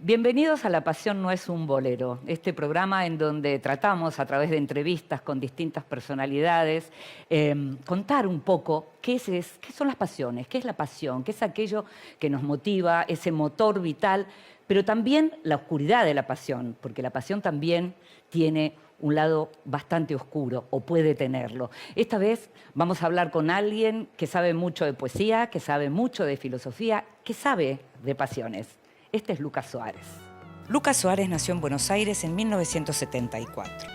Bienvenidos a La Pasión no es un bolero, este programa en donde tratamos a través de entrevistas con distintas personalidades contar un poco qué son las pasiones, qué es la pasión, qué es aquello que nos motiva, ese motor vital, pero también la oscuridad de la pasión, porque la pasión también tiene un lado bastante oscuro, o puede tenerlo. Esta vez vamos a hablar con alguien que sabe mucho de poesía, que sabe mucho de filosofía, que sabe de pasiones. Este es Lucas Suárez. Lucas Suárez nació en Buenos Aires en 1974.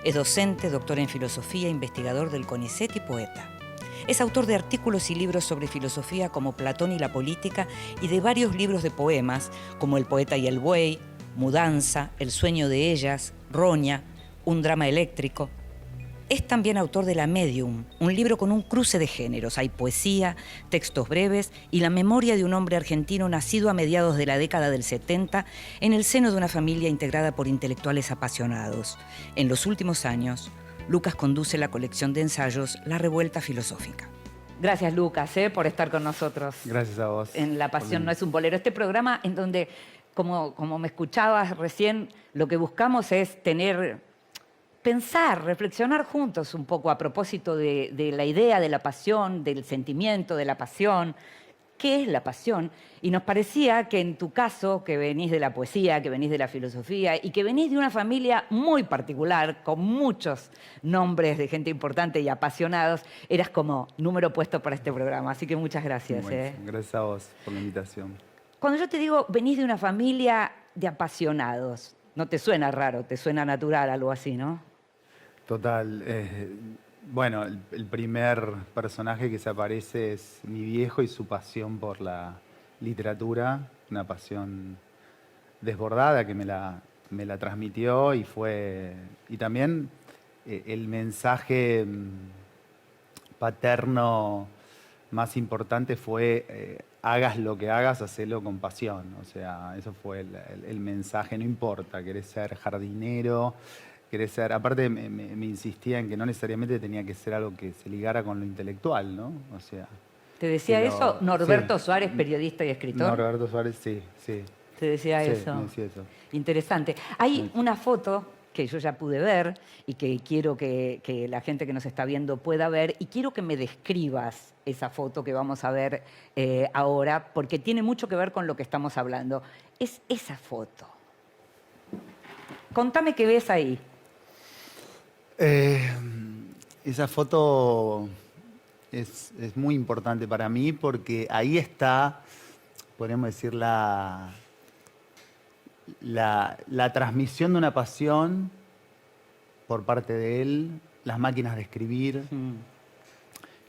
Es docente, doctor en filosofía, investigador del CONICET y poeta. Es autor de artículos y libros sobre filosofía como Platón y la política y de varios libros de poemas como El poeta y el buey, Mudanza, El sueño de ellas, Roña, Un drama eléctrico. Es también autor de La Medium, un libro con un cruce de géneros. Hay poesía, textos breves y la memoria de un hombre argentino nacido a mediados de la década del 70 en el seno de una familia integrada por intelectuales apasionados. En los últimos años, Lucas conduce la colección de ensayos La Revuelta Filosófica. Gracias, Lucas, por estar con nosotros. Gracias a vos. En La Pasión no es un bolero. Este programa en donde, como me escuchabas recién, lo que buscamos es pensar, reflexionar juntos un poco a propósito de la idea de la pasión, del sentimiento de la pasión. ¿Qué es la pasión? Y nos parecía que en tu caso, que venís de la poesía, que venís de la filosofía y que venís de una familia muy particular, con muchos nombres de gente importante y apasionados, eras como número puesto para este programa. Así que muchas gracias. Gracias a vos por la invitación. Cuando yo te digo, venís de una familia de apasionados, no te suena raro, te suena natural, algo así, ¿no? Total. Bueno, el primer personaje que se aparece es mi viejo y su pasión por la literatura, una pasión desbordada que me la transmitió y también el mensaje paterno más importante fue hagas lo que hagas, hacelo con pasión. O sea, eso fue el mensaje, no importa, querés ser jardinero, querés ser... Aparte me insistía en que no necesariamente tenía que ser algo que se ligara con lo intelectual, ¿no? O sea... ¿Te decía eso Norberto sí. Suárez, periodista y escritor? Norberto Suárez, sí. ¿Te decía Sí, eso? me decía eso. Interesante. Hay una foto que yo ya pude ver y que quiero que la gente que nos está viendo pueda ver, y quiero que me describas esa foto que vamos a ver ahora, porque tiene mucho que ver con lo que estamos hablando. Es esa foto. Contame qué ves ahí. Esa foto es muy importante para mí porque ahí está, podríamos decir, la transmisión de una pasión por parte de él, las máquinas de escribir.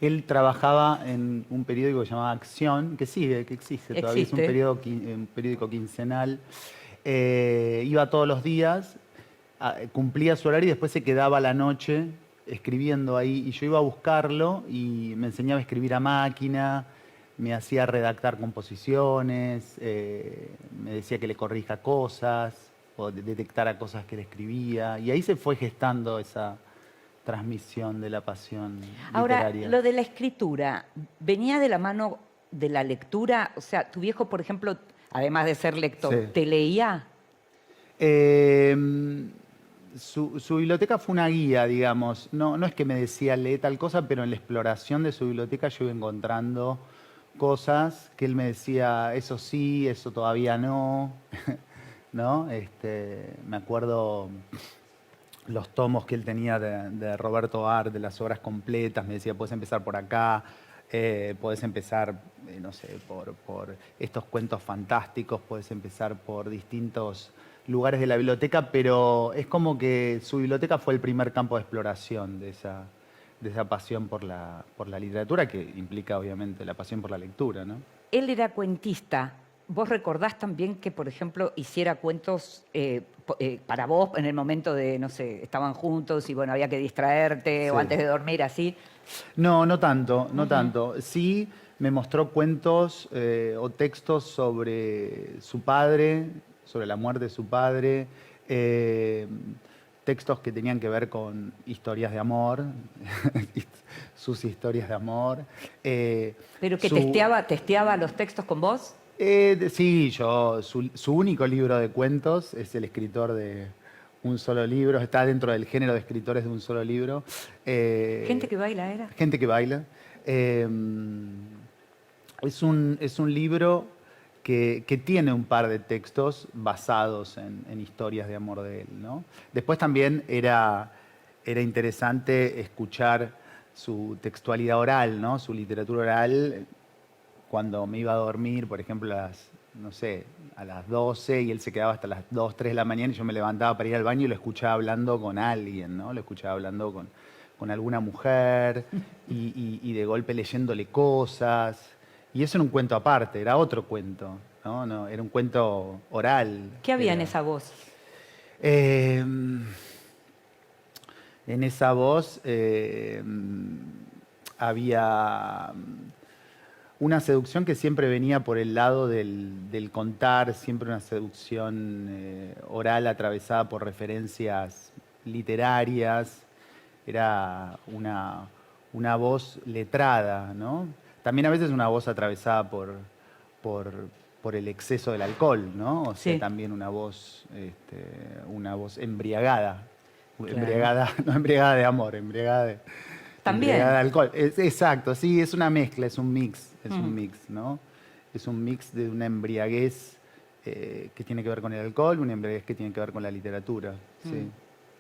Él trabajaba en un periódico que se llamaba Acción, que existe todavía, es un periódico quincenal. Iba todos los días, cumplía su horario y después se quedaba la noche escribiendo ahí. Y yo iba a buscarlo y me enseñaba a escribir a máquina, me hacía redactar composiciones, me decía que le corrija cosas o detectara cosas que le escribía. Y ahí se fue gestando esa transmisión de la pasión literaria. Ahora, lo de la escritura, ¿venía de la mano de la lectura? O sea, tu viejo, por ejemplo, además de ser lector, Sí. ¿te leía? Su biblioteca fue una guía, digamos. No es que me decía lee tal cosa, pero en la exploración de su biblioteca yo iba encontrando cosas que él me decía, eso sí, eso todavía no. ¿No? Me acuerdo los tomos que él tenía de Roberto Art, de las obras completas. Me decía, puedes empezar por acá, puedes empezar, no sé, por estos cuentos fantásticos, puedes empezar por distintos lugares de la biblioteca, pero es como que su biblioteca fue el primer campo de exploración de esa pasión por la literatura, que implica obviamente la pasión por la lectura, ¿no? Él era cuentista. ¿Vos recordás también que, por ejemplo, hiciera cuentos para vos en el momento de, no sé, estaban juntos y bueno, había que distraerte o antes de dormir, así? No tanto. Sí me mostró cuentos o textos sobre su padre, sobre la muerte de su padre, textos que tenían que ver con historias de amor, sus historias de amor. ¿Pero que testeaba los textos con vos? Sí, su único libro de cuentos es el escritor de un solo libro, está dentro del género de escritores de un solo libro. Gente que baila era. Gente que baila. Eh, es un libro que tiene un par de textos basados en historias de amor de él, ¿no? Después también era interesante escuchar su textualidad oral, ¿no? Su literatura oral cuando me iba a dormir, por ejemplo, no sé, a las 12 y él se quedaba hasta las 2, 3 de la mañana y yo me levantaba para ir al baño y lo escuchaba hablando con alguien, ¿no? Lo escuchaba hablando con alguna mujer y de golpe leyéndole cosas. Y eso era un cuento aparte, era otro cuento, ¿no? No, era un cuento oral. ¿Qué había en Era- esa voz? Eh, en esa voz había una seducción que siempre venía por el lado del contar, siempre una seducción oral atravesada por referencias literarias. Era una voz letrada, ¿no? También a veces una voz atravesada por, por el exceso del alcohol, ¿no? O sea, Sí. también una voz embriagada. Claro. Embriagada, no embriagada de amor, También. embriagada de alcohol. Exacto, sí, es una mezcla, es un mix, un mix, ¿no? Es un mix de una embriaguez que tiene que ver con el alcohol, una embriaguez que tiene que ver con la literatura, sí.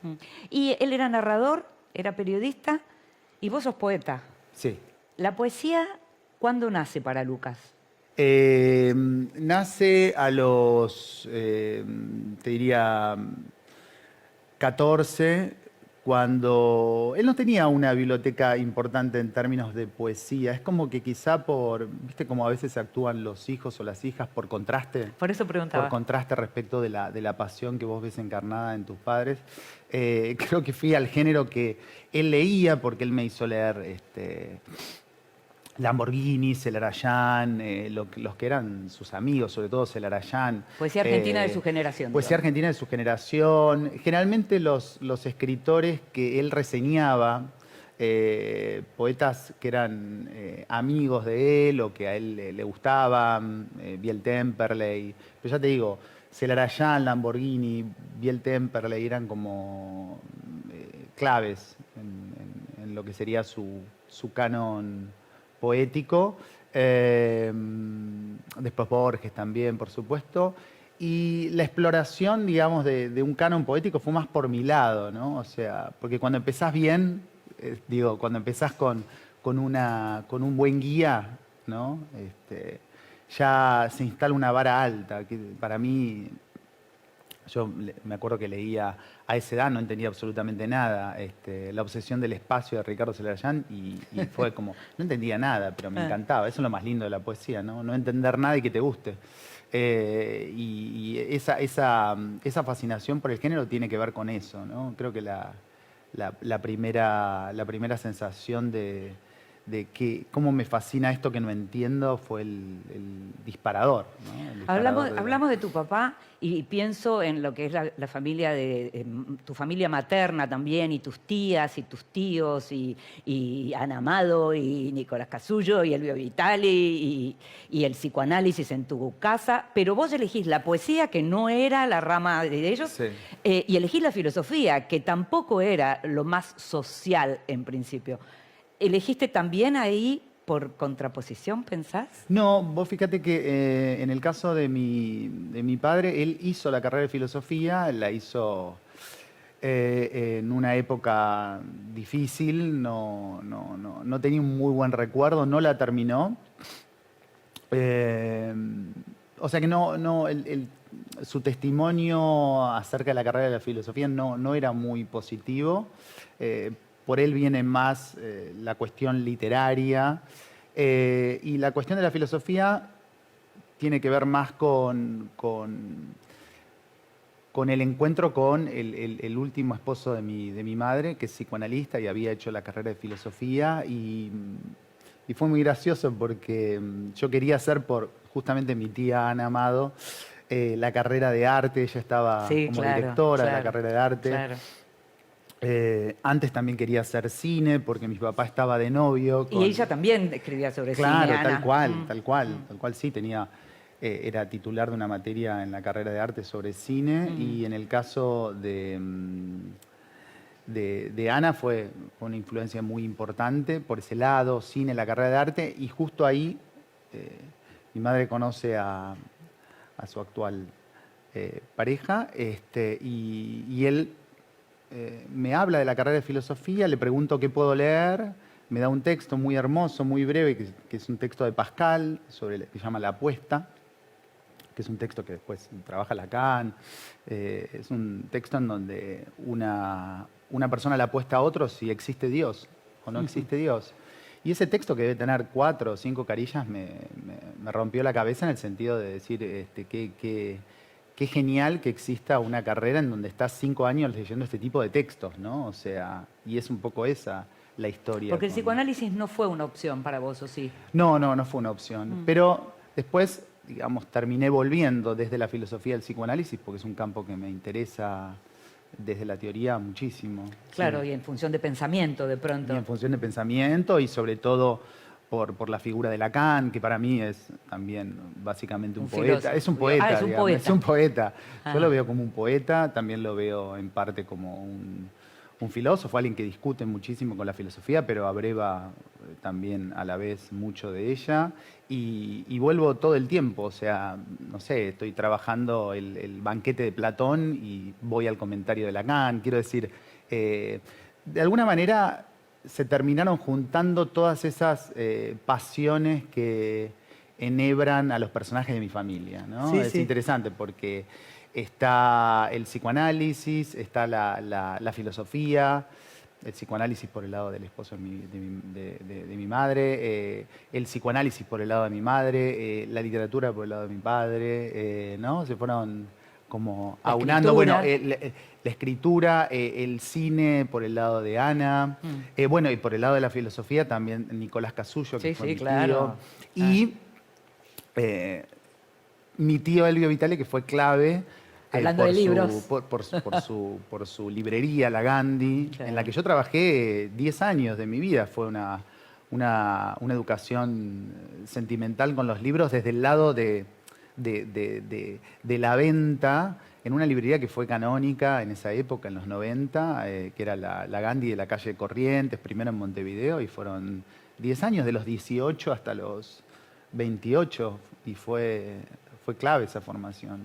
Mm. Y él era narrador, era periodista y vos sos poeta. Sí. ¿La poesía cuándo nace para Lucas? Nace a los, te diría, 14, cuando él no tenía una biblioteca importante en términos de poesía. Es como que quizá viste como a veces actúan los hijos o las hijas por contraste. Por eso preguntaba. Por contraste respecto de la pasión que vos ves encarnada en tus padres. Creo que fui al género que él leía porque él me hizo leer Lamborghini, Celarayán, los que eran sus amigos, sobre todo Celarayán. Poesía argentina de su generación. Poesía digamos. argentina de su generación. Generalmente los escritores que él reseñaba, poetas que eran amigos de él o que a él le gustaban, Biel Temperley. Pero ya te digo, Celarayán, Lamborghini, Biel Temperley eran como claves en lo que sería su canon poético. Después Borges también, por supuesto. Y la exploración, digamos, de un canon poético fue más por mi lado, ¿no? O sea, porque cuando empezás bien, cuando empezás con un buen guía, ¿no? Ya se instala una vara alta, que para mí, yo me acuerdo que leía a esa edad, no entendía absolutamente nada, La obsesión del espacio de Ricardo Celarayán y fue como, no entendía nada, pero me encantaba. Eso es lo más lindo de la poesía, ¿no? No entender nada y que te guste. Y esa fascinación por el género tiene que ver con eso, ¿no? Creo que la primera sensación de que cómo me fascina esto que no entiendo fue el disparador, ¿no? El disparador Hablamos de tu papá y pienso en lo que es la familia tu familia materna también, y tus tías y tus tíos, y Ana Amado y Nicolás Casullo y Elvio Vitali y el psicoanálisis en tu casa, pero vos elegís la poesía, que no era la rama de ellos, Sí. Y elegís la filosofía, que tampoco era lo más social en principio. ¿Elegiste también ahí por contraposición, pensás? No, vos fíjate que en el caso de mi padre, él hizo la carrera de filosofía, la hizo en una época difícil, no tenía un muy buen recuerdo, no la terminó. O sea que su testimonio acerca de la carrera de la filosofía no era muy positivo. Por él viene más la cuestión literaria y la cuestión de la filosofía tiene que ver más con el encuentro con el último esposo de mi madre, que es psicoanalista y había hecho la carrera de filosofía y fue muy gracioso porque yo quería hacer por justamente mi tía Ana Amado la carrera de arte, ella estaba como directora de la carrera de arte. Claro. Antes también quería hacer cine porque mi papá estaba de novio. Y ella también escribía sobre Claro, cine, Ana. tal cual, sí, tenía era titular de una materia en la carrera de arte sobre cine, y en el caso de Ana fue una influencia muy importante por ese lado, cine, la carrera de arte, y justo ahí mi madre conoce a su actual pareja, y él me habla de la carrera de filosofía, le pregunto qué puedo leer, me da un texto muy hermoso, muy breve, que es un texto de Pascal, que se llama La apuesta, que es un texto que después trabaja Lacan. Es un texto en donde una persona le apuesta a otro si existe Dios o no existe Dios. Y ese texto, que debe tener 4 o 5 carillas, me rompió la cabeza, en el sentido de decir qué genial que exista una carrera en donde estás 5 años leyendo este tipo de textos, ¿no? O sea, y es un poco esa la historia. Porque el psicoanálisis no fue una opción para vos, ¿o sí? No fue una opción. Pero después, digamos, terminé volviendo desde la filosofía al psicoanálisis, porque es un campo que me interesa desde la teoría muchísimo. Claro, Sí. y en función de pensamiento, de pronto. Y en función de pensamiento, y sobre todo por la figura de Lacan, que para mí es también básicamente un poeta. filósofo. Es un poeta, Ah, es un digamos, poeta. es un poeta. Ah. Yo lo veo como un poeta, también lo veo en parte como un filósofo, alguien que discute muchísimo con la filosofía, pero abreva también a la vez mucho de ella. Y vuelvo todo el tiempo, o sea, no sé, estoy trabajando el banquete de Platón y voy al comentario de Lacan. Quiero decir, de alguna manera se terminaron juntando todas esas pasiones que enhebran a los personajes de mi familia, ¿no? Sí, Es sí. interesante porque está el psicoanálisis, está la filosofía, el psicoanálisis por el lado del esposo de mi madre, el psicoanálisis por el lado de mi madre, la literatura por el lado de mi padre, ¿no? Se fueron como La aunando, escritura. bueno, la escritura, el cine por el lado de Ana, bueno, y por el lado de la filosofía también Nicolás Casullo, que Sí, fue sí, mi claro. tío, y mi tío Elvio Vitale, que fue clave Hablando de libros. por su librería, la Gandhi, Claro. en la que yo trabajé 10 años de mi vida. Fue una educación sentimental con los libros desde el lado de la venta, en una librería que fue canónica en esa época, en los 90, que era la Gandhi de la calle Corrientes, primero en Montevideo, y fueron 10 años, de los 18 hasta los 28, y fue clave esa formación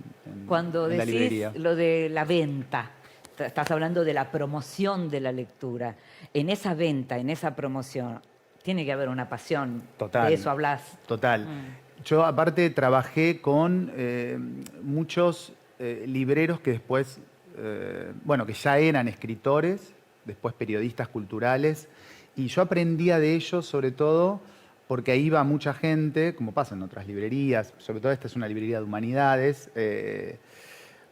Cuando en la decís librería. lo de la venta, estás hablando de la promoción de la lectura. En esa venta, en esa promoción, tiene que haber una pasión. Total. De eso hablas. Total. Yo aparte trabajé con muchos libreros que después, bueno, que ya eran escritores, después periodistas culturales, y yo aprendía de ellos sobre todo porque ahí iba mucha gente, como pasa en otras librerías, sobre todo esta es una librería de humanidades,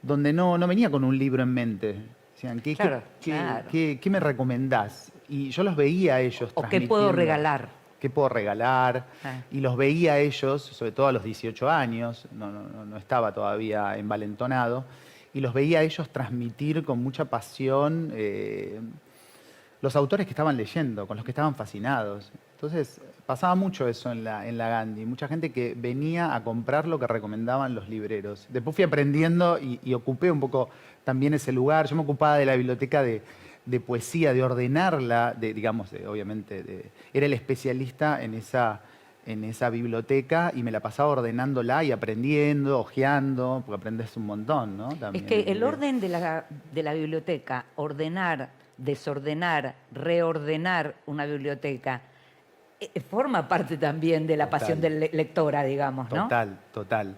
donde no venía con un libro en mente. Decían, Claro. ¿qué me recomendás? Y yo los veía a ellos ¿O qué puedo transmitiendo. regalar? ¿Qué puedo regalar? Ah. Y los veía a ellos, sobre todo a los 18 años, no estaba todavía envalentonado, y los veía a ellos transmitir con mucha pasión los autores que estaban leyendo, con los que estaban fascinados. Entonces, pasaba mucho eso en la Gandhi, mucha gente que venía a comprar lo que recomendaban los libreros. Después fui aprendiendo y ocupé un poco también ese lugar. Yo me ocupaba de la biblioteca de poesía, de ordenarla, obviamente, era el especialista en esa biblioteca, y me la pasaba ordenándola y aprendiendo, hojeando, porque aprendes un montón, ¿no? Es También, que el orden de la biblioteca, ordenar, desordenar, reordenar una biblioteca, forma parte también de la Total. pasión del lectora, digamos, ¿no? Total.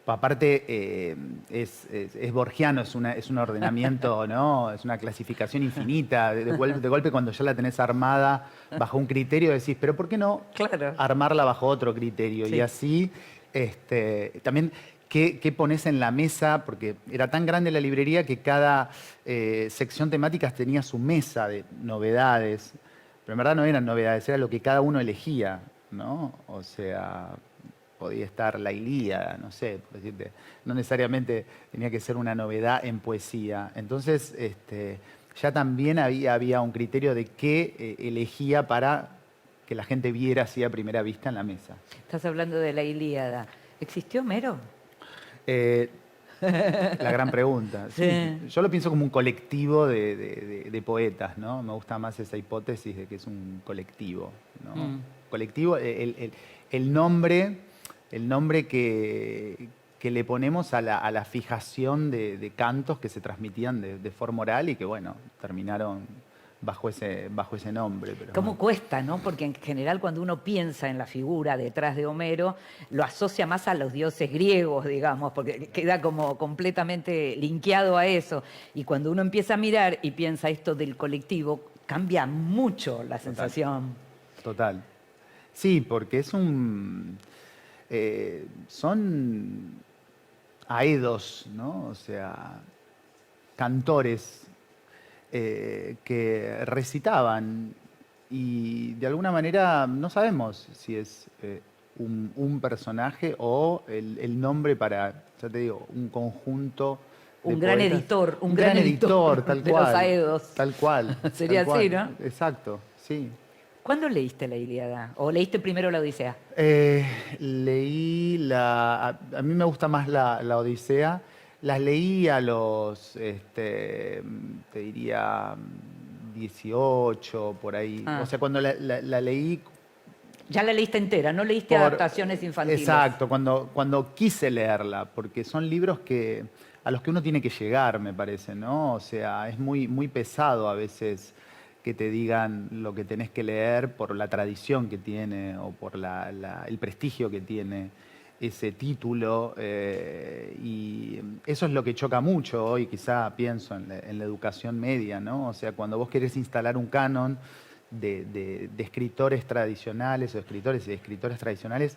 Aparte, es borgiano, es un ordenamiento, ¿no? Es una clasificación infinita. De golpe, cuando ya la tenés armada bajo un criterio, decís, pero ¿por qué no Claro. armarla bajo otro criterio? Sí. Y así, también, ¿qué pones en la mesa? Porque era tan grande la librería que cada sección temática tenía su mesa de novedades. Pero en verdad no eran novedades, era lo que cada uno elegía, ¿no? O sea, podía estar la Ilíada, no sé, por decirte, no necesariamente tenía que ser una novedad en poesía. Entonces, ya también había un criterio de qué elegía para que la gente viera así a primera vista en la mesa. Estás hablando de la Ilíada. ¿Existió Homero? La gran pregunta. Sí. Sí. Yo lo pienso como un colectivo de poetas, ¿no? Me gusta más esa hipótesis de que es un colectivo, ¿no? Colectivo, el nombre que le ponemos a la fijación de cantos que se transmitían de forma oral y que, bueno, terminaron bajo ese nombre. Pero ¿Cómo bueno. cuesta, no? Porque en general cuando uno piensa en la figura detrás de Homero, lo asocia más a los dioses griegos, digamos, porque queda como completamente linkeado a eso. Y cuando uno empieza a mirar y piensa esto del colectivo, cambia mucho la sensación. Total. Sí, porque son aedos, ¿no? O sea, cantores que recitaban y de alguna manera no sabemos si es un personaje o el nombre para, ya te digo, un conjunto de Un gran poetas. editor, Un gran editor, tal de cual. los aedos. Tal cual. Sería tal así, cual. ¿no? Exacto, sí. ¿Cuándo leíste la Ilíada? ¿O leíste primero la Odisea? Leí a mí me gusta más la Odisea. Las leí a los, te diría, 18, por ahí. Ah. O sea, cuando la leí Ya la leíste entera, no leíste adaptaciones infantiles. Exacto, cuando quise leerla, porque son libros a los que uno tiene que llegar, me parece, ¿no? O sea, es muy pesado a veces que te digan lo que tenés que leer por la tradición que tiene o por el prestigio que tiene ese título. Y eso es lo que choca mucho hoy, quizá pienso en la educación media, ¿no? O sea, cuando vos querés instalar un canon de escritores tradicionales o escritores y escritoras tradicionales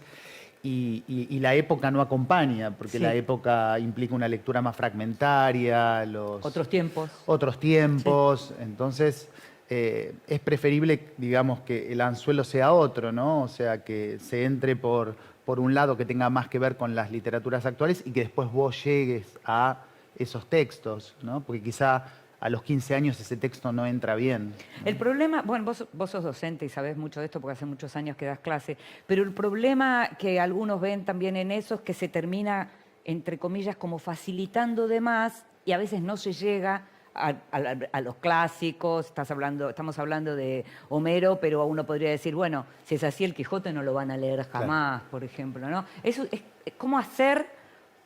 y la época no acompaña, porque Sí. la época implica una lectura más fragmentaria, Otros tiempos. otros tiempos, entonces es preferible, digamos, que el anzuelo sea otro, ¿no? O sea, que se entre por un lado que tenga más que ver con las literaturas actuales y que después vos llegues a esos textos, ¿no? Porque quizá a los 15 años ese texto no entra bien, ¿no? El problema, bueno, vos sos docente y sabés mucho de esto porque hace muchos años que das clase, pero el problema que algunos ven también en eso es que se termina, entre comillas, como facilitando de más y a veces no se llega a los clásicos. Estamos hablando de Homero, pero uno podría decir, bueno, si es así, el Quijote no lo van a leer jamás, por ejemplo, ¿no? Eso es cómo hacer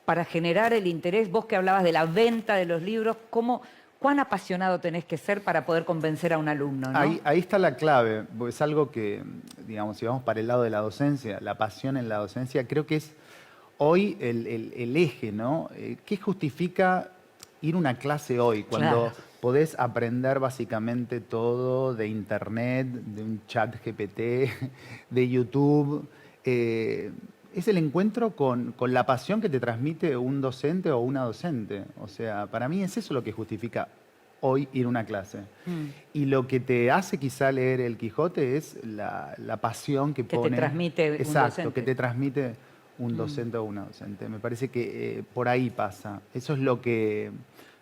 para generar el interés. Vos que hablabas de la venta de los libros, ¿cuán apasionado tenés que ser para poder convencer a un alumno, ¿no? Ahí está la clave, porque es algo que, digamos, si vamos para el lado de la docencia, la pasión en la docencia, creo que es hoy el eje, ¿no? ¿Qué justifica ir a una clase hoy cuando Claro. podés aprender básicamente todo de internet, de un chat GPT, de YouTube? Es el encuentro con la pasión que te transmite un docente o una docente. O sea, para mí es eso lo que justifica hoy ir a una clase. Y lo que te hace quizá leer el Quijote es la pasión que Que te pone... transmite un Exacto, docente. que te transmite un docente o una docente. Me parece que por ahí pasa. Eso es lo que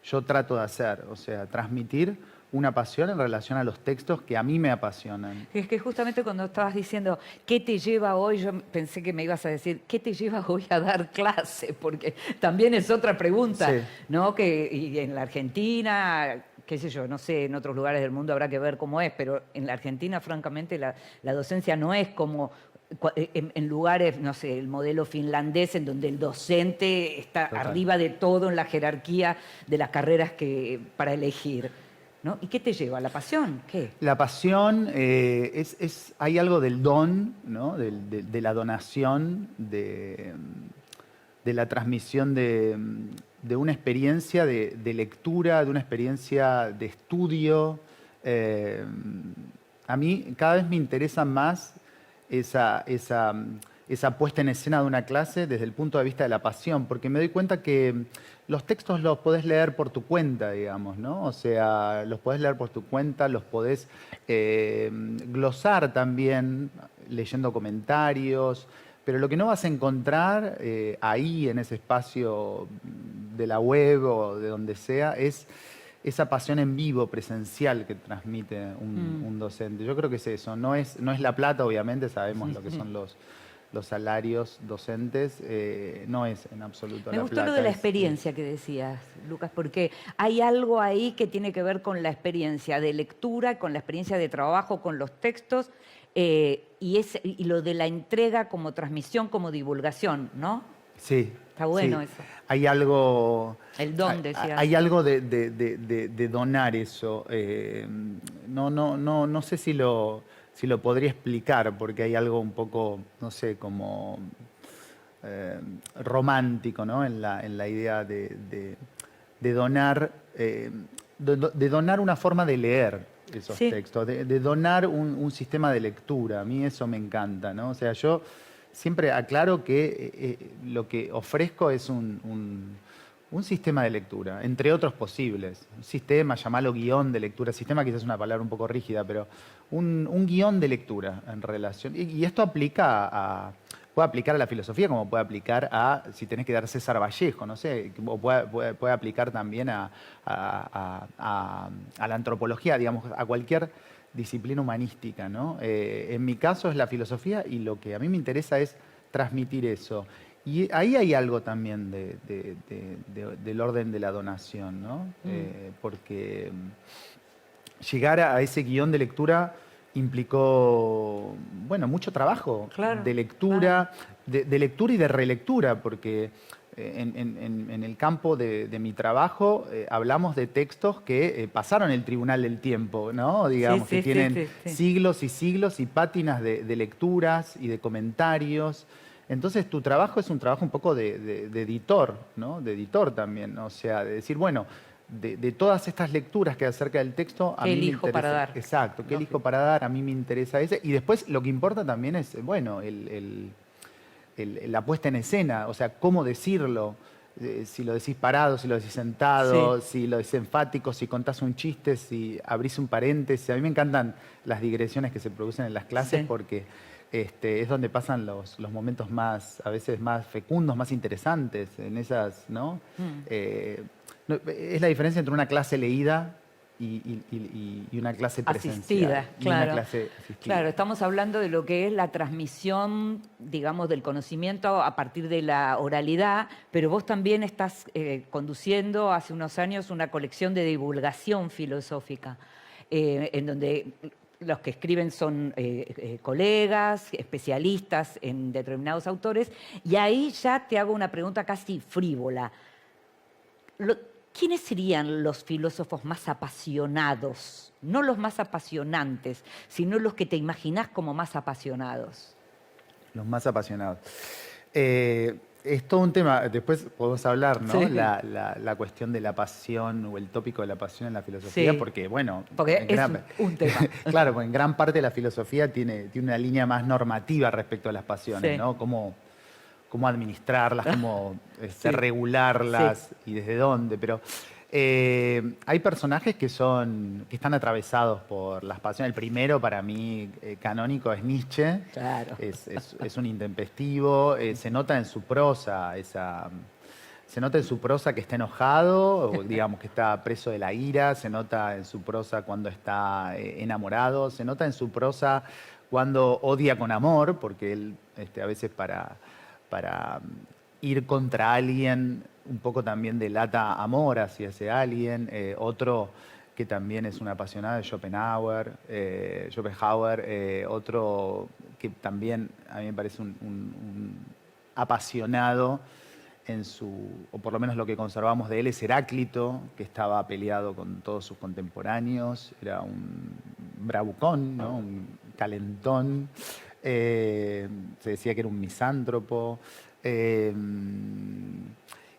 yo trato de hacer. O sea, transmitir una pasión en relación a los textos que a mí me apasionan. Es que justamente cuando estabas diciendo, ¿qué te lleva hoy? Yo pensé que me ibas a decir, ¿qué te lleva hoy a dar clase? Porque también es otra pregunta, Sí. ¿no? Y en la Argentina, qué sé yo, no sé, en otros lugares del mundo habrá que ver cómo es, pero en la Argentina, francamente, la docencia no es como en lugares, no sé, el modelo finlandés, en donde el docente está Total. arriba de todo en la jerarquía de las carreras para elegir, ¿no? ¿Y qué te lleva? ¿La pasión? ¿Qué? La pasión, hay algo del don, ¿no? De la donación, de la transmisión de una experiencia de lectura, de una experiencia de estudio. A mí cada vez me interesa más esa puesta en escena de una clase desde el punto de vista de la pasión, porque me doy cuenta que los textos los podés leer por tu cuenta, digamos, ¿no? O sea, los podés leer por tu cuenta, los podés glosar también, leyendo comentarios, pero lo que no vas a encontrar ahí, en ese espacio de la web o de donde sea, es esa pasión en vivo, presencial, que transmite un docente. Yo creo que es eso. No es la plata, obviamente, sabemos lo que son los salarios docentes, no es en absoluto Me la gustó plata. lo de la es- experiencia que decías, Lucas, porque hay algo ahí que tiene que ver con la experiencia de lectura, con la experiencia de trabajo con los textos, y lo de la entrega como transmisión, como divulgación, ¿no? Sí, Está bueno sí. eso. Hay algo, El don, decías. hay algo de donar eso. No sé si lo podría explicar, porque hay algo un poco, no sé, como eh, romántico, ¿no? En la idea de donar, de donar una forma de leer esos Sí. textos, de donar un sistema de lectura. A mí eso me encanta, ¿no? O sea, yo siempre aclaro que lo que ofrezco es un sistema de lectura, entre otros posibles. Un sistema, llamarlo guión de lectura. Sistema quizás es una palabra un poco rígida, pero un guión de lectura en relación. Y esto aplica puede aplicar a la filosofía como puede aplicar a, si tenés que dar César Vallejo, no sé, o puede aplicar también a la antropología, digamos, a cualquier disciplina humanística, ¿no? En mi caso es la filosofía y lo que a mí me interesa es transmitir eso. Y ahí hay algo también del orden de la donación, ¿no? Porque llegar a ese guión de lectura implicó, bueno, mucho trabajo Claro, de lectura, de lectura y de relectura, porque en el campo de mi trabajo hablamos de textos que pasaron el tribunal del tiempo, ¿no? Digamos, Sí, que sí, tienen sí, sí. siglos y siglos y pátinas de lecturas y de comentarios. Entonces tu trabajo es un trabajo un poco de editor, ¿no? De editor también, o sea, de decir, bueno, de todas estas lecturas que hay acerca del texto, a ¿Qué mí me elijo interesa. para dar? Exacto, ¿qué elijo Lógico. para dar? A mí me interesa ese. Y después lo que importa también es, bueno, la puesta en escena, o sea, cómo decirlo. Si lo decís parado, si lo decís sentado, Sí. si lo decís enfático, si contás un chiste, si abrís un paréntesis. A mí me encantan las digresiones que se producen en las clases Sí. porque es donde pasan los momentos más, a veces más fecundos, más interesantes, en esas, ¿no? Es la diferencia entre una clase leída y una clase presencial. Asistida, Y una claro. clase asistida. Claro, estamos hablando de lo que es la transmisión, digamos, del conocimiento a partir de la oralidad, pero vos también estás conduciendo hace unos años una colección de divulgación filosófica, en donde los que escriben son colegas, especialistas en determinados autores, y ahí ya te hago una pregunta casi frívola. ¿Quiénes serían los filósofos más apasionados? No los más apasionantes, sino los que te imaginás como más apasionados. Los más apasionados. Es todo un tema, después podemos hablar, ¿no? Sí. La cuestión de la pasión o el tópico de la pasión en la filosofía, Sí. porque, bueno, Porque en es un tema. claro, porque en gran parte de la filosofía tiene una línea más normativa respecto a las pasiones, Sí. ¿no? Cómo administrarlas, cómo Sí. regularlas y desde dónde. Pero hay personajes que están atravesados por las pasiones. El primero, para mí, canónico, es Nietzsche. Claro. Es un intempestivo. Se nota en su prosa se nota en su prosa que está enojado, o digamos que está preso de la ira, se nota en su prosa cuando está enamorado, se nota en su prosa cuando odia con amor, porque él a veces para ir contra alguien un poco también delata amor hacia ese alguien. Otro que también es un apasionado es Schopenhauer. Otro que también a mí me parece un apasionado o por lo menos lo que conservamos de él es Heráclito, que estaba peleado con todos sus contemporáneos, era un bravucón, ¿no? Un calentón. Se decía que era un misántropo.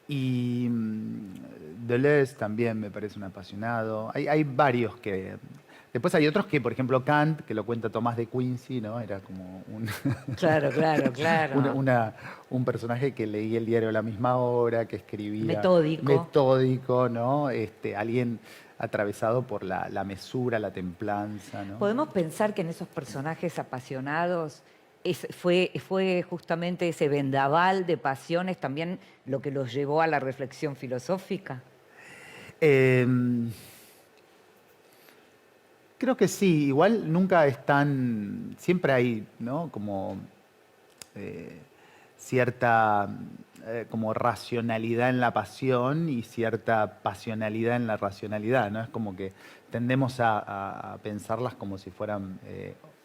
Y Deleuze también me parece un apasionado. Hay varios que... Después hay otros que, por ejemplo, Kant, que lo cuenta Tomás de Quincy, ¿no? Era como Claro, claro. un personaje que leía el diario a la misma hora, que escribía... Metódico. Metódico, ¿no? Alguien atravesado por la mesura, la templanza, ¿no? ¿Podemos pensar que en esos personajes apasionados fue justamente ese vendaval de pasiones también lo que los llevó a la reflexión filosófica? Creo que sí, igual nunca es tan... Siempre hay, ¿no? Como cierta como racionalidad en la pasión y cierta pasionalidad en la racionalidad, ¿no? Es como que tendemos a pensarlas como si fueran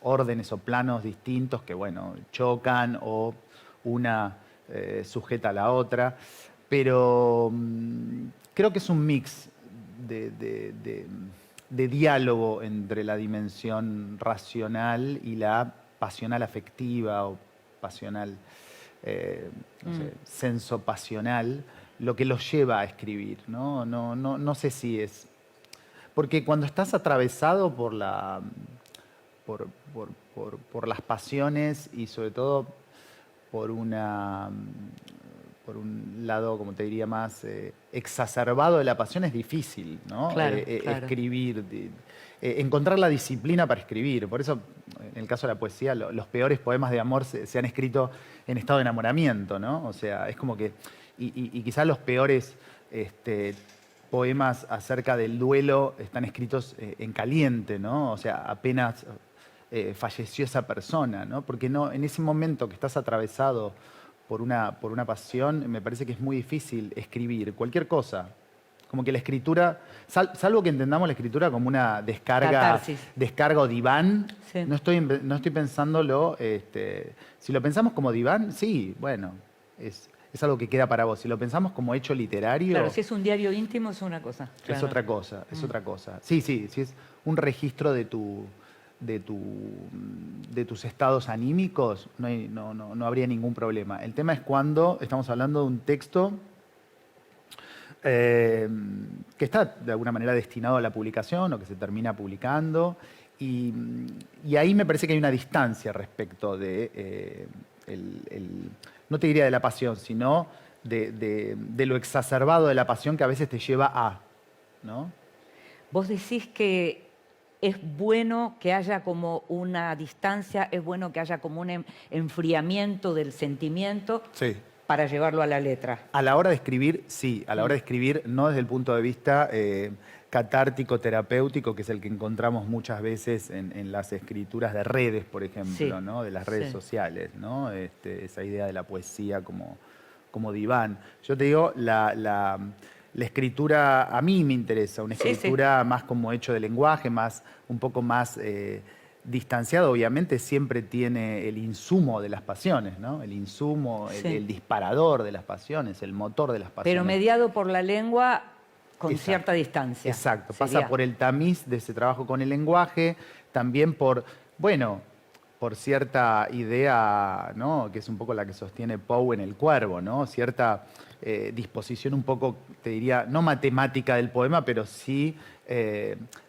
órdenes o planos distintos que, bueno, chocan o una sujeta a la otra, pero creo que es un mix de diálogo entre la dimensión racional y la pasional afectiva o pasional, no sé, senso-pasional, lo que los lleva a escribir, ¿no? No sé si es... Porque cuando estás atravesado por por las pasiones y sobre todo por un lado, como te diría, más exacerbado de la pasión, es difícil, ¿no? Claro, claro. Escribir, encontrar la disciplina para escribir. Por eso, en el caso de la poesía, los peores poemas de amor se han escrito en estado de enamoramiento, ¿no? O sea, es como que... Y quizás los peores poemas acerca del duelo están escritos en caliente, ¿no? O sea, apenas falleció esa persona, ¿no? Porque no, en ese momento que estás atravesado por una pasión, me parece que es muy difícil escribir cualquier cosa. Como que la escritura, salvo que entendamos la escritura como una descarga o diván, Sí. no estoy pensándolo, si lo pensamos como diván, sí, bueno, es algo que queda para vos. Si lo pensamos como hecho literario... Claro, si es un diario íntimo es una cosa. Es Claro. otra cosa, es otra cosa. Sí, si es un registro de tus estados anímicos, no habría ningún problema. El tema es cuando estamos hablando de un texto que está de alguna manera destinado a la publicación o que se termina publicando. Y ahí me parece que hay una distancia respecto de, no te diría de la pasión, sino de lo exacerbado de la pasión que a veces te lleva a, ¿no? Vos decís que es bueno que haya como una distancia, es bueno que haya como un enfriamiento del sentimiento Sí. para llevarlo a la letra. A la hora de escribir, sí. A la hora de escribir, no desde el punto de vista catártico, terapéutico, que es el que encontramos muchas veces en las escrituras de redes, por ejemplo, Sí. ¿no? De las redes Sí. sociales, ¿no? Esa idea de la poesía como diván. Yo te digo, la escritura a mí me interesa, una Sí, escritura más como hecho de lenguaje, un poco más distanciado, obviamente siempre tiene el insumo de las pasiones, ¿no? El insumo, Sí. el disparador de las pasiones, el motor de las pasiones. Pero mediado por la lengua con Exacto. cierta distancia. Exacto, Sería. pasa por el tamiz de ese trabajo con el lenguaje, también por cierta idea, ¿no? Que es un poco la que sostiene Poe en El Cuervo, ¿no? Cierta disposición un poco, te diría, no matemática del poema, pero sí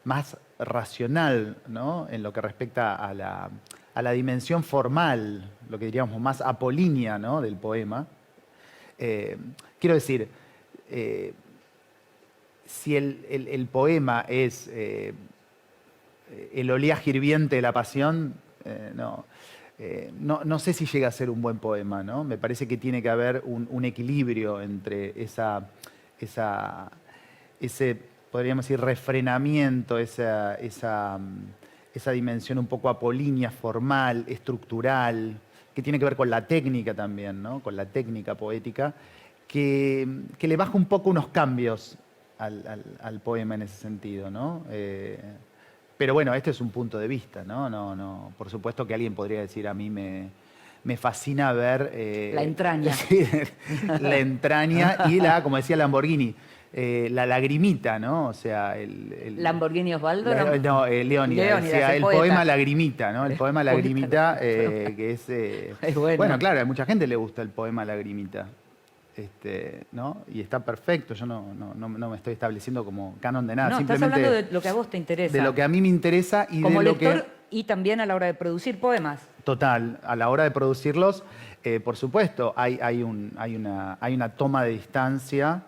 más racional, ¿no? En lo que respecta a la dimensión formal, lo que diríamos más apolínea, ¿no? Del poema. Quiero decir, si el poema es el oleaje hirviente de la pasión, no sé si llega a ser un buen poema, ¿no? Me parece que tiene que haber un equilibrio entre ese, podríamos decir, refrenamiento, esa dimensión un poco apolínea, formal, estructural, que tiene que ver con la técnica también, ¿no? Con la técnica poética, que le baja un poco unos cambios al poema en ese sentido, ¿no? Pero bueno, este es un punto de vista, ¿no? Por supuesto que alguien podría decir, a mí me fascina ver... La entraña. Sí, la entraña y como decía Lamborghini, la lagrimita, ¿no? O sea, Lamborghini Osvaldo. No, Leónidas, decía el poeta. poema Lagrimita, ¿no? El poema Lagrimita, que es... Es bueno. Bueno, claro, a mucha gente le gusta el poema Lagrimita. ¿No? Y está perfecto, yo no me estoy estableciendo como canon de nada. No, estás simplemente hablando de lo que a vos te interesa. de lo que a mí me interesa y como de lo lector que... y también a la hora de producir poemas. Total, a la hora de producirlos, por supuesto, hay una toma de distancia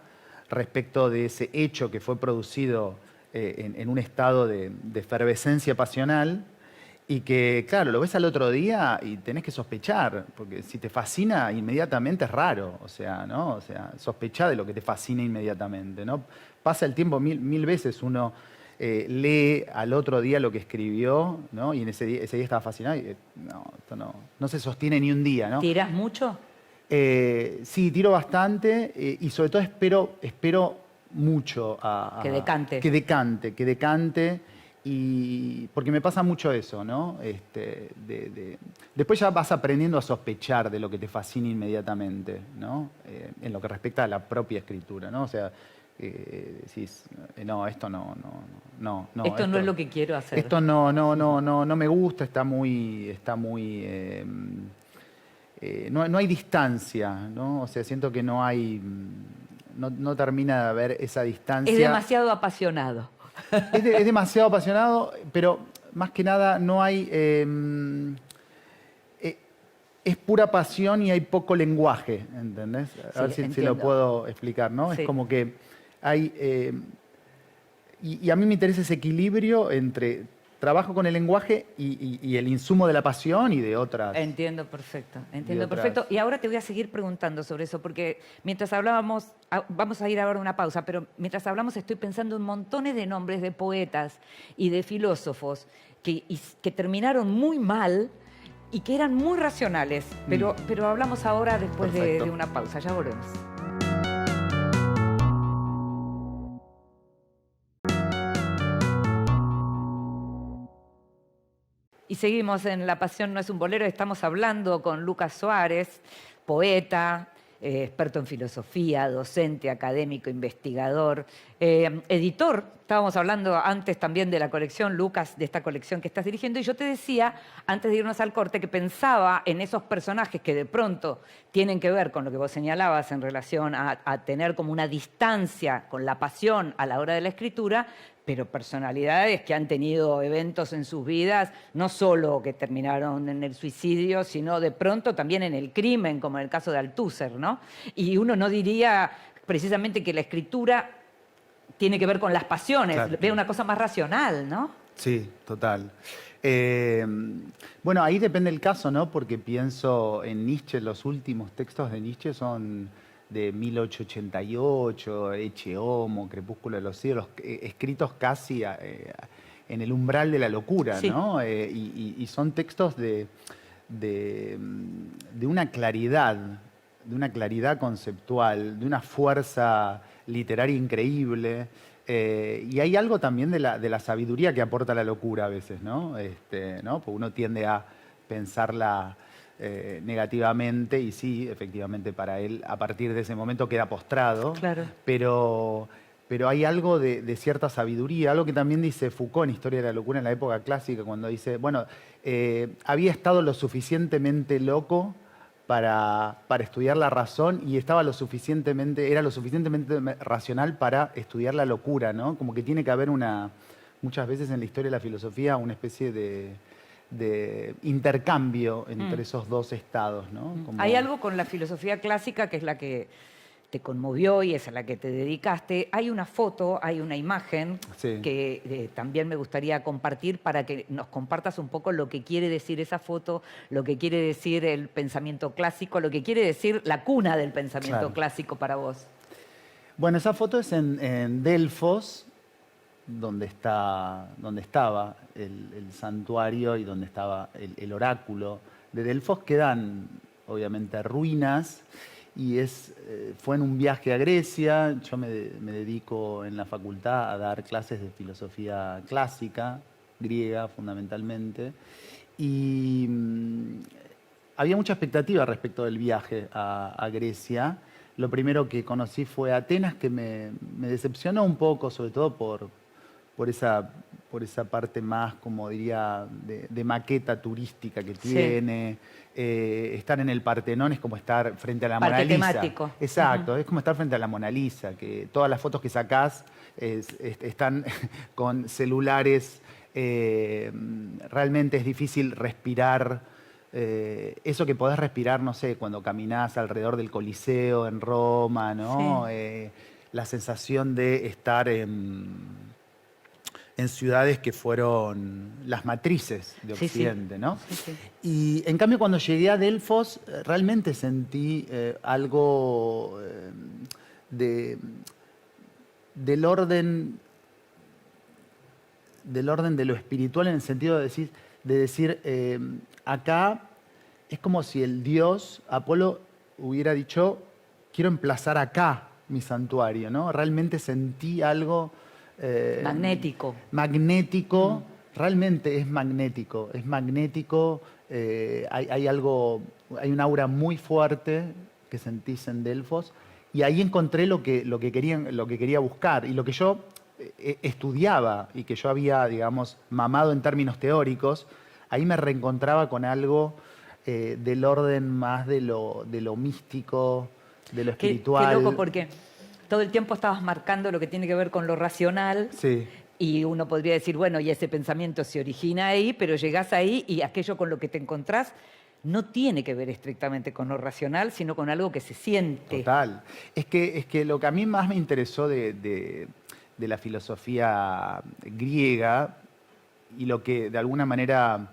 respecto de ese hecho que fue producido en un estado de efervescencia pasional y que, claro, lo ves al otro día y tenés que sospechar, porque si te fascina inmediatamente es raro, o sea, ¿no? O sea, sospechá de lo que te fascina inmediatamente, ¿no? Pasa el tiempo mil veces uno lee al otro día lo que escribió, ¿no? Y ese día estaba fascinado. Y, no, esto no se sostiene ni un día, ¿no? ¿Tirás mucho? Sí, tiro bastante y sobre todo espero mucho Que decante. Que decante. Y porque me pasa mucho eso, ¿no? Después ya vas aprendiendo a sospechar de lo que te fascina inmediatamente, ¿no? En lo que respecta a la propia escritura, ¿no? O sea, decís, no, esto no. Esto no es lo que quiero hacer. Esto no me gusta, está muy no hay distancia, ¿no? O sea, siento que no hay, no termina de haber esa distancia. Es demasiado apasionado. Es demasiado apasionado, pero más que nada no hay, es pura pasión y hay poco lenguaje, ¿entendés? A ver si lo puedo explicar, ¿no? Sí. Es como que hay, y a mí me interesa ese equilibrio entre trabajo con el lenguaje y el insumo de la pasión y de otras. Entiendo perfecto, entiendo otras. perfecto. Y ahora te voy a seguir preguntando sobre eso, porque mientras hablábamos, vamos a ir ahora a una pausa, pero mientras hablamos estoy pensando en montones de nombres de poetas y de filósofos que terminaron muy mal y que eran muy racionales. Pero hablamos ahora después de una pausa, ya volvemos. Y seguimos en La Pasión no es un bolero. Estamos hablando con Lucas Suárez, poeta, experto en filosofía, docente, académico, investigador, editor. Estábamos hablando antes también de la colección, Lucas, de esta colección que estás dirigiendo. Y yo te decía, antes de irnos al corte, que pensaba en esos personajes que de pronto tienen que ver con lo que vos señalabas en relación a tener como una distancia con la pasión a la hora de la escritura, pero personalidades que han tenido eventos en sus vidas, no solo que terminaron en el suicidio, sino de pronto también en el crimen, como en el caso de Althusser, ¿no? Y uno no diría precisamente que la escritura tiene que ver con las pasiones, Claro. ve una cosa más racional, ¿no? Sí, total. Bueno, ahí depende el caso, ¿no? Porque pienso en Nietzsche, los últimos textos de Nietzsche son de 1888, Ecce Homo, Crepúsculo de los cielos, escritos casi en el umbral de la locura, Sí. ¿no? Y son textos de una claridad conceptual, de una fuerza literaria increíble. Y hay algo también de la sabiduría que aporta la locura a veces, ¿no? ¿No? Porque uno tiende a pensarla negativamente y sí, efectivamente para él a partir de ese momento queda postrado. Claro. Pero hay algo de cierta sabiduría, algo que también dice Foucault en Historia de la Locura en la época clásica, cuando dice, bueno, había estado lo suficientemente loco para estudiar la razón y era lo suficientemente racional para estudiar la locura, ¿no? Como que tiene que haber muchas veces en la historia de la filosofía, una especie de intercambio entre esos dos estados, ¿no? Como... Hay algo con la filosofía clásica que es la que te conmovió y es a la que te dedicaste. Hay una foto, hay una imagen Sí. que también me gustaría compartir para que nos compartas un poco lo que quiere decir esa foto, lo que quiere decir el pensamiento clásico, lo que quiere decir la cuna del pensamiento Claro. clásico para vos. Bueno, esa foto es en Delfos, donde estaba el santuario y donde estaba el oráculo de Delfos. Quedan, obviamente, ruinas y fue en un viaje a Grecia. Yo me dedico en la facultad a dar clases de filosofía clásica, griega fundamentalmente, y había mucha expectativa respecto del viaje a Grecia. Lo primero que conocí fue Atenas, que me decepcionó un poco, sobre todo por esa parte más, como diría, de maqueta turística que Sí. tiene. Estar en el Partenón es como estar frente a la Parque Mona Lisa. temático. Exacto, es como estar frente a la Mona Lisa, que todas las fotos que sacás están con celulares. Realmente es difícil respirar. Eso que podés respirar, no sé, cuando caminás alrededor del Coliseo en Roma, ¿no? Sí. La sensación de estar en ciudades que fueron las matrices de Sí, sí. Occidente, ¿no? Sí, sí. Y en cambio cuando llegué a Delfos realmente sentí algo del orden del orden de lo espiritual en el sentido de decir acá es como si el dios Apolo hubiera dicho, quiero emplazar acá mi santuario, ¿no? Realmente sentí algo... magnético. Magnético, realmente es magnético, hay algo, hay un aura muy fuerte que sentís en Delfos, y ahí encontré lo que quería buscar, y lo que yo estudiaba, y que yo había, digamos, mamado en términos teóricos, ahí me reencontraba con algo del orden más de lo místico, de lo espiritual. Qué loco, porque todo el tiempo estabas marcando lo que tiene que ver con lo racional. Sí. Y uno podría decir, bueno, y ese pensamiento se origina ahí, pero llegás ahí y aquello con lo que te encontrás no tiene que ver estrictamente con lo racional, sino con algo que se siente. Total. Es que lo que a mí más me interesó de la filosofía griega y lo que de alguna manera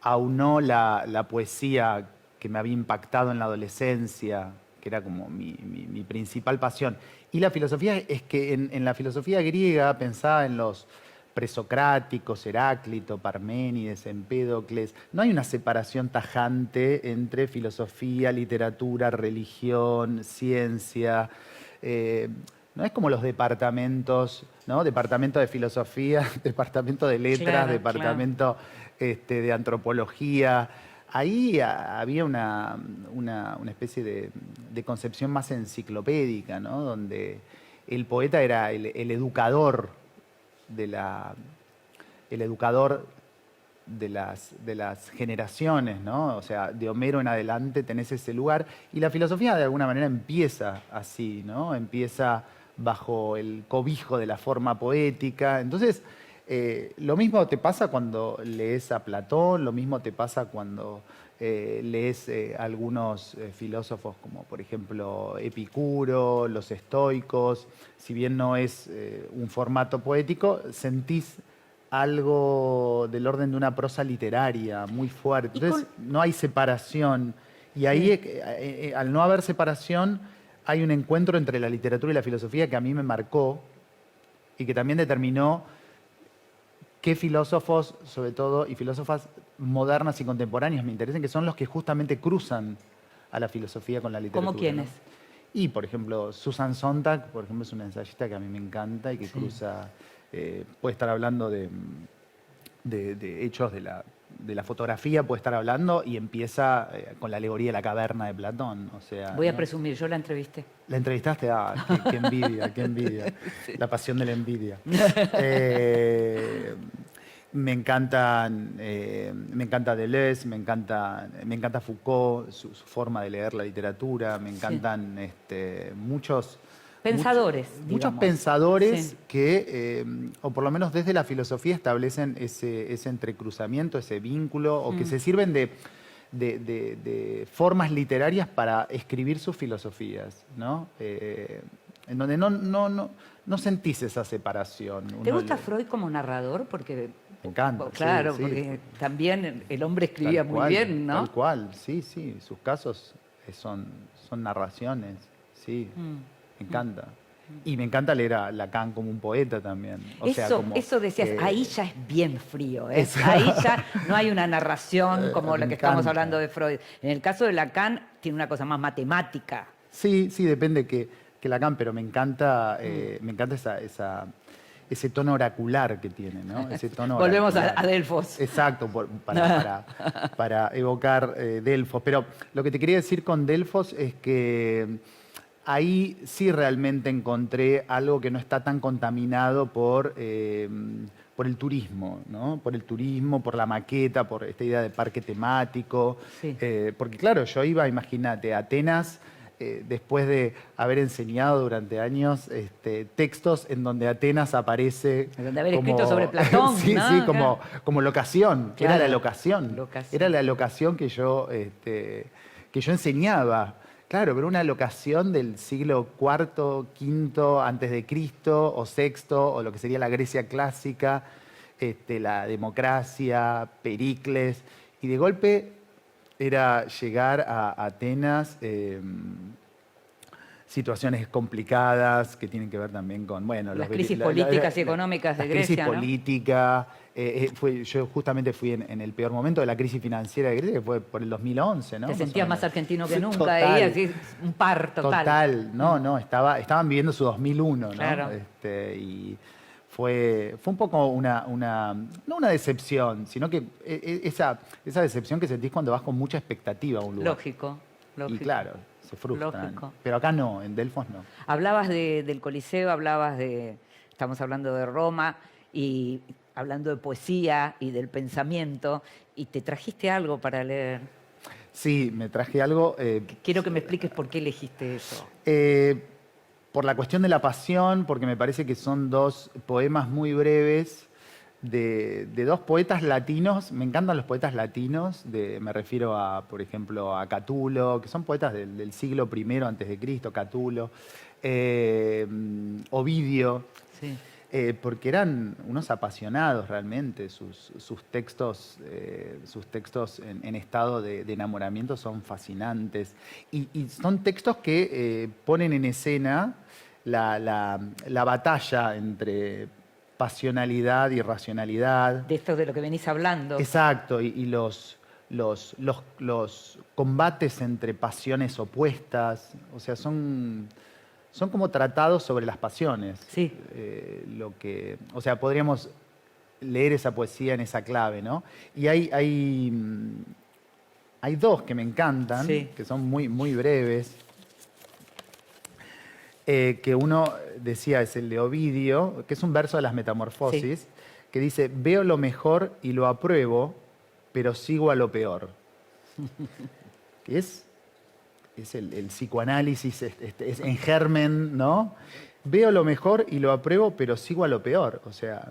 aunó la poesía que me había impactado en la adolescencia, que era como mi principal pasión. Y la filosofía es que en la filosofía griega pensaba en los presocráticos, Heráclito, Parménides, Empédocles. No hay una separación tajante entre filosofía, literatura, religión, ciencia. No es como los departamentos, ¿no? Departamento de filosofía, departamento de letras, Claro, departamento de antropología. Ahí había una especie de concepción más enciclopédica, ¿no? Donde el poeta era el educador el educador de las generaciones, ¿no? O sea, de Homero en adelante tenés ese lugar. Y la filosofía de alguna manera empieza así, ¿no? Empieza bajo el cobijo de la forma poética. Entonces, lo mismo te pasa cuando lees a Platón, lo mismo te pasa cuando lees algunos filósofos como por ejemplo Epicuro, los estoicos. Si bien no es un formato poético, sentís algo del orden de una prosa literaria muy fuerte. Entonces no hay separación. Y ahí, al no haber separación, hay un encuentro entre la literatura y la filosofía que a mí me marcó y que también determinó qué filósofos, sobre todo, y filósofas modernas y contemporáneas me interesan, que son los que justamente cruzan a la filosofía con la literatura. ¿Cómo quiénes? ¿No? Y, por ejemplo, Susan Sontag, por ejemplo, es una ensayista que a mí me encanta y que cruza, puede estar hablando de hechos de la fotografía, puede estar hablando y empieza con la alegoría de la caverna de Platón. O sea, Voy a presumir, yo la entrevisté. ¿La entrevistaste? Ah, qué envidia, qué envidia. Sí. La pasión de la envidia. Me encanta Deleuze, me encanta Foucault, su forma de leer la literatura, me encantan muchos pensadores. Muchos pensadores que, o por lo menos desde la filosofía, establecen ese entrecruzamiento, ese vínculo, o que se sirven de formas literarias para escribir sus filosofías, ¿no? En donde no sentís esa separación. ¿Te gusta Freud como narrador? Porque me encanta. Claro, sí, porque también el hombre escribía muy bien, ¿no? Tal cual, sí. Sus casos son narraciones, sí. Me encanta. Y me encanta leer a Lacan como un poeta también. Eso decías, ahí ya es bien frío, ¿eh? Ahí ya no hay una narración como la que estamos hablando de Freud. En el caso de Lacan tiene una cosa más matemática. Sí, depende que Lacan, pero me encanta ese tono oracular que tiene, ¿no? Ese tono Volvemos a Delfos. Exacto, para evocar Delfos. Pero lo que te quería decir con Delfos es que ahí sí realmente encontré algo que no está tan contaminado por el turismo, ¿no? Por el turismo, por la maqueta, por esta idea de parque temático. Sí. Porque claro, yo iba, imagínate, a Atenas, después de haber enseñado durante años textos en donde Atenas aparece donde haber escrito sobre Platón, sí, ¿no? sí, como locación. Claro. Era la locación. Era la locación que yo enseñaba. Claro, pero una locación del siglo IV, V antes de Cristo, o sexto, o lo que sería la Grecia clásica, la democracia, Pericles, y de golpe era llegar a Atenas situaciones complicadas que tienen que ver también con, bueno, las crisis políticas y económicas de Grecia, crisis política. Yo justamente fui en el peor momento de la crisis financiera de Grecia, que fue por el 2011, ¿no? Te sentías más argentino que nunca, total, ahí, así, un par total. Total, no, estaban viviendo su 2001, ¿no? Claro. Y fue un poco no una decepción, sino que esa decepción que sentís cuando vas con mucha expectativa a un lugar. Lógico. Y claro, se frustran. Lógico. Pero acá no, en Delfos no. Hablabas del Coliseo, estamos hablando de Roma y hablando de poesía y del pensamiento, y te trajiste algo para leer. Sí, me traje algo. Quiero que me expliques por qué elegiste eso. Por la cuestión de la pasión, porque me parece que son dos poemas muy breves de dos poetas latinos. Me encantan los poetas latinos, me refiero a, por ejemplo, a Catulo, que son poetas del siglo I antes de Cristo, Catulo, Ovidio, Sí. porque eran unos apasionados realmente. Sus textos en estado de enamoramiento son fascinantes y son textos que ponen en escena la batalla entre pasionalidad y racionalidad. De esto de lo que venís hablando. Exacto, y los combates entre pasiones opuestas, o sea, son como tratados sobre las pasiones. Sí. O sea, podríamos leer esa poesía en esa clave, ¿no? Y hay dos que me encantan, Sí. que son muy, muy breves. Que uno decía es el de Ovidio, que es un verso de las Metamorfosis, Sí. que dice: veo lo mejor y lo apruebo, pero sigo a lo peor. Que es el psicoanálisis es en germen, ¿no? Veo lo mejor y lo apruebo, pero sigo a lo peor. O sea,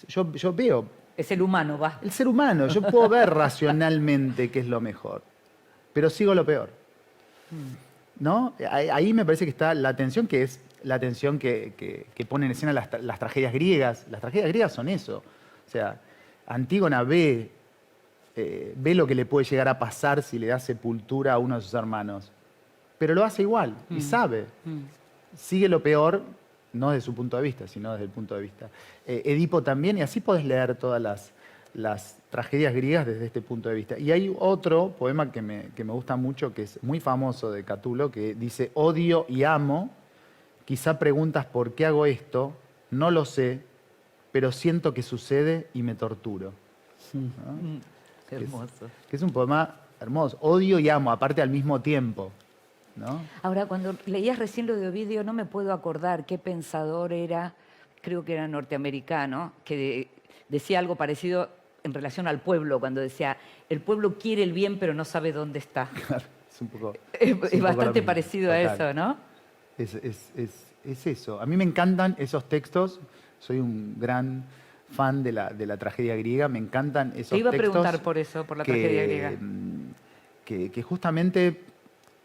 yo veo. Es el humano, va. El ser humano, yo puedo ver racionalmente qué es lo mejor, pero sigo lo peor. ¿No? Ahí me parece que está la tensión, que es la tensión que ponen en escena las tragedias griegas. Las tragedias griegas son eso. O sea, Antígona ve lo que le puede llegar a pasar si le da sepultura a uno de sus hermanos. Pero lo hace igual y sabe. Sigue lo peor, no desde su punto de vista, sino desde el punto de vista. Edipo también, y así podés leer todas las tragedias griegas desde este punto de vista. Y hay otro poema que me gusta mucho, que es muy famoso, de Catulo, que dice: odio y amo, quizá preguntas por qué hago esto, no lo sé, pero siento que sucede y me torturo. ¿No? Hermoso. Que es un poema hermoso. Odio y amo, aparte al mismo tiempo, ¿no? Ahora, cuando leías recién lo de Ovidio, no me puedo acordar qué pensador era, creo que era norteamericano, que decía algo parecido en relación al pueblo, cuando decía: el pueblo quiere el bien, pero no sabe dónde está. Claro, es un poco. Es bastante parecido a Total. eso, ¿no? Es eso. A mí me encantan esos textos. Soy un gran fan de la tragedia griega. Me encantan esos textos. Te iba a preguntar por eso, por la tragedia griega. Que justamente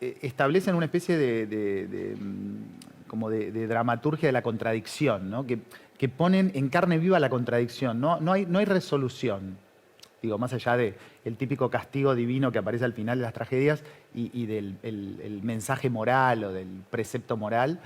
establecen una especie como de dramaturgia de la contradicción, ¿no? Que ponen en carne viva la contradicción. No hay resolución. Digo, más allá del típico castigo divino que aparece al final de las tragedias y del el mensaje moral o del precepto moral,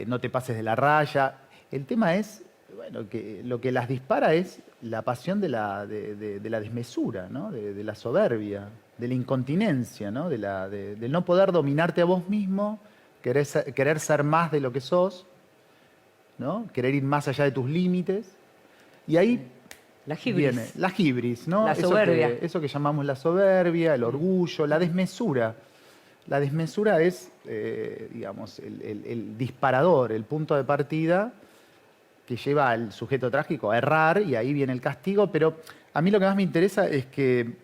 no te pases de la raya. El tema es, bueno, que lo que las dispara es la pasión de la desmesura, ¿no? De la soberbia, de la incontinencia, ¿no? Del no poder dominarte a vos mismo, querer ser más de lo que sos, ¿no? Querer ir más allá de tus límites. Y ahí La hibris. viene la hibris, ¿no? La soberbia. Eso que llamamos la soberbia, el orgullo, la desmesura. La desmesura es, digamos, el disparador, el punto de partida que lleva al sujeto trágico a errar, y ahí viene el castigo. Pero a mí lo que más me interesa es que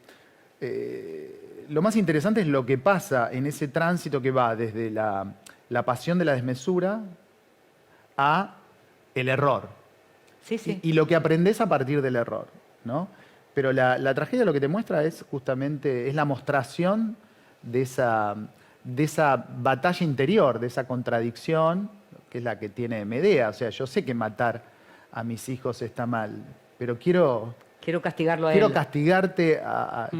lo más interesante es lo que pasa en ese tránsito que va desde la pasión de la desmesura a el error. Sí, sí. Y lo que aprendes a partir del error, ¿no? Pero la tragedia lo que te muestra es justamente la mostración de esa batalla interior, de esa contradicción, que es la que tiene Medea. O sea, yo sé que matar a mis hijos está mal, pero quiero castigarlo a quiero él.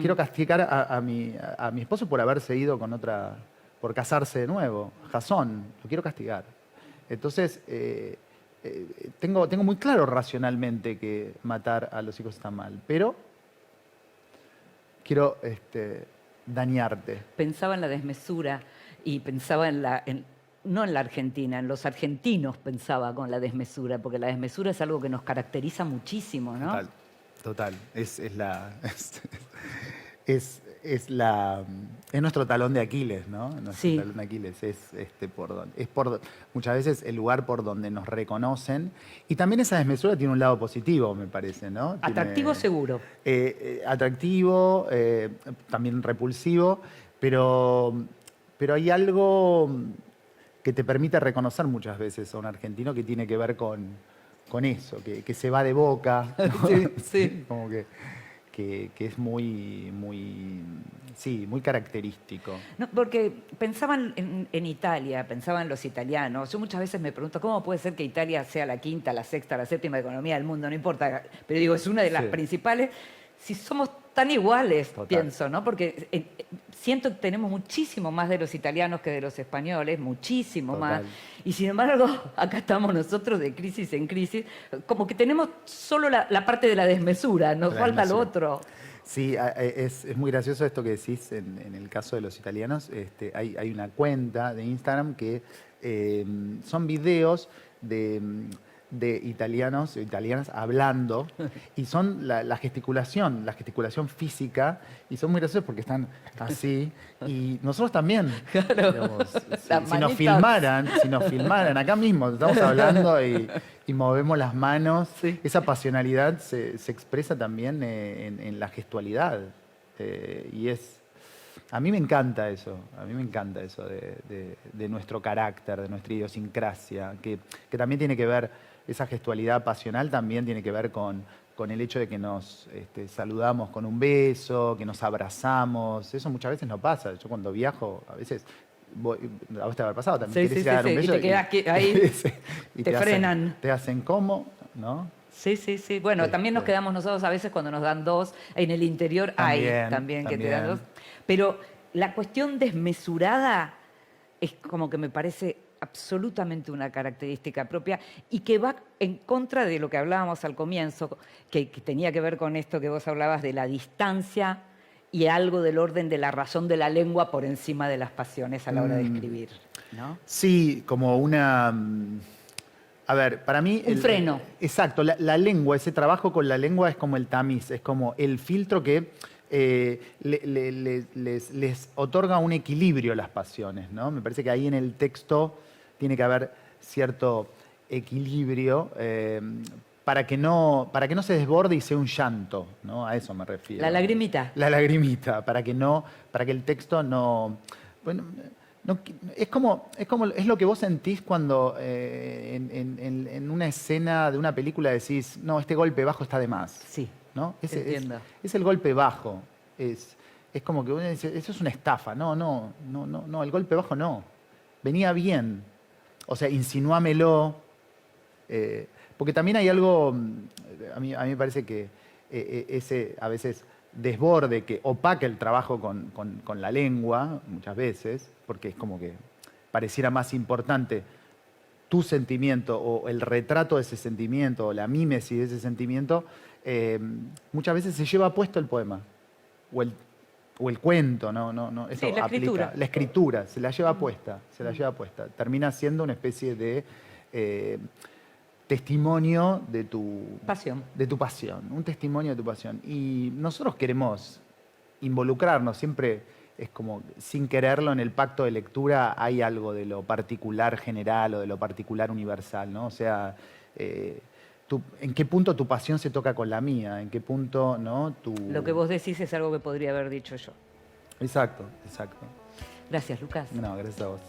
quiero castigar a mi esposo por haberse ido con otra por casarse de nuevo. Jasón, lo quiero castigar. Entonces, tengo muy claro racionalmente que matar a los hijos está mal, pero quiero dañarte. Pensaba en la desmesura y pensaba no en la Argentina, en los argentinos pensaba con la desmesura, porque la desmesura es algo que nos caracteriza muchísimo, ¿no? Total, total. Es nuestro talón de Aquiles, ¿no? Nuestro Sí. talón de Aquiles muchas veces el lugar por donde nos reconocen. Y también esa desmesura tiene un lado positivo, me parece, ¿no? Atractivo seguro. Atractivo, también repulsivo, pero hay algo que te permite reconocer muchas veces a un argentino que tiene que ver con eso, que se va de boca, ¿no? Sí, sí. Como que es muy característico. No, porque pensaban en Italia, pensaban en los italianos. Yo muchas veces me pregunto cómo puede ser que Italia sea la quinta, la sexta, la séptima economía del mundo, no importa. Pero digo, es una de las Sí. principales. Si somos tan iguales, Total. pienso, ¿no? Porque siento que tenemos muchísimo más de los italianos que de los españoles, muchísimo Total. más. Y sin embargo, acá estamos nosotros de crisis en crisis, como que tenemos solo la parte de la desmesura, nos La falta lo desmesura. otro. Sí, es muy gracioso esto que decís en el caso de los italianos. Hay una cuenta de Instagram que son videos de italianos o italianas hablando y son la gesticulación física, y son muy graciosos porque están así y nosotros también. Claro. Digamos, Las si nos manitas. filmaran acá mismo, estamos hablando y movemos las manos, Sí. esa pasionalidad se expresa también en la gestualidad. A mí me encanta eso, de nuestro carácter, de nuestra idiosincrasia, que también tiene que ver, esa gestualidad pasional también tiene que ver con el hecho de que nos saludamos con un beso, que nos abrazamos. Eso muchas veces no pasa. Yo cuando viajo, a veces, a vos te habrá pasado también. Sí, querés sí, ir a dar sí, un sí, y beso te quedás ahí, y te frenan. Te hacen ¿cómo? ¿No? Sí, sí, sí. Bueno, también nos quedamos nosotros a veces cuando nos dan dos. En el interior hay también que te dan dos. Pero la cuestión desmesurada es como que me parece absolutamente una característica propia y que va en contra de lo que hablábamos al comienzo, que tenía que ver con esto que vos hablabas de la distancia y algo del orden de la razón de la lengua por encima de las pasiones a la hora de escribir, ¿no? Sí, como una... A ver, para mí... Un freno. Exacto, la lengua, ese trabajo con la lengua es como el tamiz, es como el filtro que les otorga un equilibrio a las pasiones, ¿no? Me parece que ahí en el texto tiene que haber cierto equilibrio para que no se desborde y sea un llanto, ¿no? A eso me refiero. La lagrimita. La lagrimita, para que el texto no... Bueno, es lo que vos sentís cuando en una escena de una película decís, no, este golpe bajo está de más. Sí, ¿No? entiendo. Es el golpe bajo. Es como que uno dice, eso es una estafa. No, el golpe bajo no. Venía bien. O sea, insinuámelo. Porque también hay algo, a mí me parece que ese a veces desborde que opaca el trabajo con la lengua, muchas veces, porque es como que pareciera más importante tu sentimiento o el retrato de ese sentimiento o la mímesis de ese sentimiento, muchas veces se lleva puesto el poema o el cuento, no, eso Sí, la aplica. escritura. La escritura se la lleva puesta, termina siendo una especie de testimonio de tu Pasión. un testimonio de tu pasión. Y nosotros queremos involucrarnos, siempre es como, sin quererlo, en el pacto de lectura hay algo de lo particular general o de lo particular universal, ¿no? O sea, ¿en qué punto tu pasión se toca con la mía? ¿En qué punto, no? Lo que vos decís es algo que podría haber dicho yo. Exacto. Gracias, Lucas. No, gracias a vos.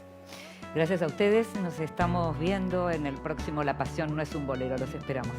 Gracias a ustedes. Nos estamos viendo en el próximo La Pasión no es un bolero. Los esperamos.